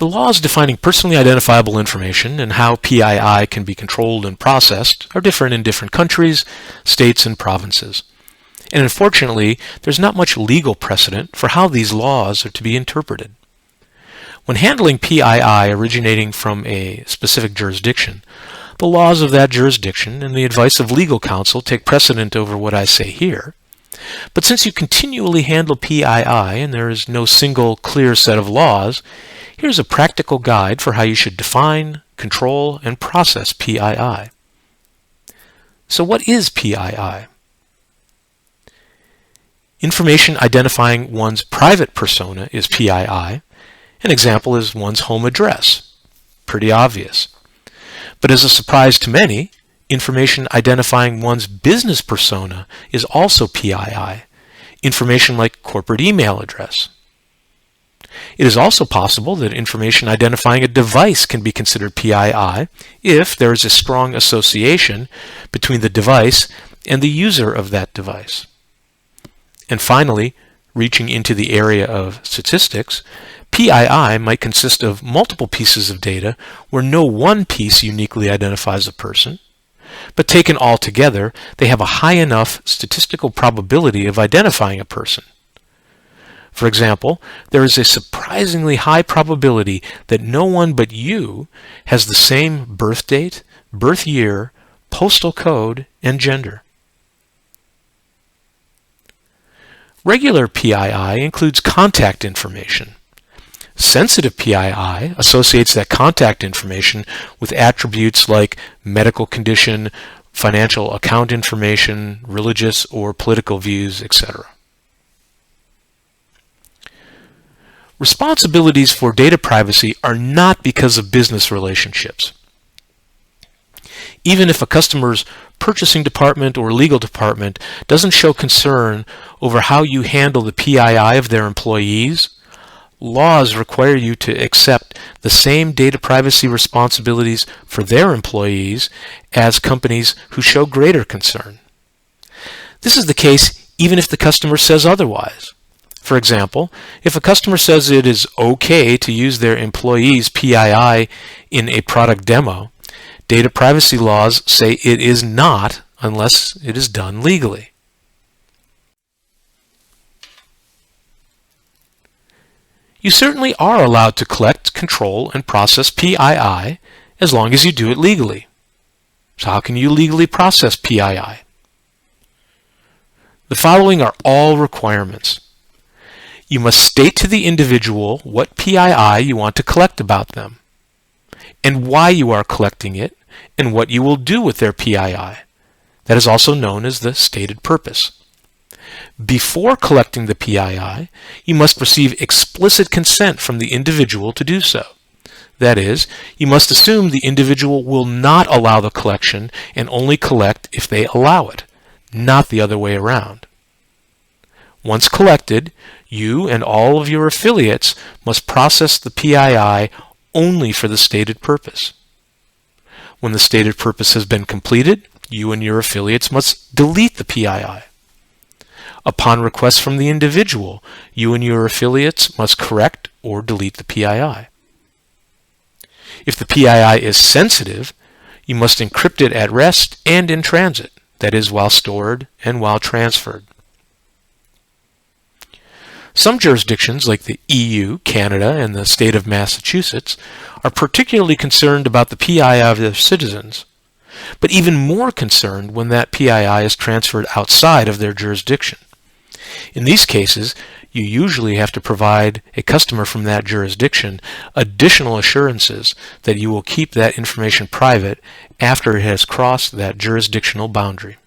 The laws defining personally identifiable information and how PII can be controlled and processed are different in different countries, states, and provinces. And unfortunately, there's not much legal precedent for how these laws are to be interpreted. When handling PII originating from a specific jurisdiction, the laws of that jurisdiction and the advice of legal counsel take precedent over what I say here. But since you continually handle PII and there is no single clear set of laws, here's a practical guide for how you should define, control, and process PII. So what is PII? Information identifying one's private persona is PII. An example is one's home address. Pretty obvious. But as a surprise to many, information identifying one's business persona is also PII, information like corporate email address. It is also possible that information identifying a device can be considered PII if there is a strong association between the device and the user of that device. And finally, reaching into the area of statistics, PII might consist of multiple pieces of data where no one piece uniquely identifies a person, but taken all together, they have a high enough statistical probability of identifying a person. For example, there is a surprisingly high probability that no one but you has the same birth date, birth year, postal code, and gender. Regular PII includes contact information. Sensitive PII associates that contact information with attributes like medical condition, financial account information, religious or political views, etc. Responsibilities for data privacy are not because of business relationships. Even if a customer's purchasing department or legal department doesn't show concern over how you handle the PII of their employees, laws require you to accept the same data privacy responsibilities for their employees as companies who show greater concern. This is the case even if the customer says otherwise. For example, if a customer says it is okay to use their employees' PII in a product demo, data privacy laws say it is not unless it is done legally. You certainly are allowed to collect, control, and process PII as long as you do it legally. So how can you legally process PII? The following are all requirements. You must state to the individual what PII you want to collect about them, and why you are collecting it, and what you will do with their PII. That is also known as the stated purpose. Before collecting the PII, you must receive explicit consent from the individual to do so. That is, you must assume the individual will not allow the collection and only collect if they allow it, not the other way around. Once collected, you and all of your affiliates must process the PII only for the stated purpose. When the stated purpose has been completed, you and your affiliates must delete the PII. Upon request from the individual, you and your affiliates must correct or delete the PII. If the PII is sensitive, you must encrypt it at rest and in transit, that is, while stored and while transferred. Some jurisdictions, like the EU, Canada, and the state of Massachusetts, are particularly concerned about the PII of their citizens, but even more concerned when that PII is transferred outside of their jurisdiction. In these cases, you usually have to provide a customer from that jurisdiction additional assurances that you will keep that information private after it has crossed that jurisdictional boundary.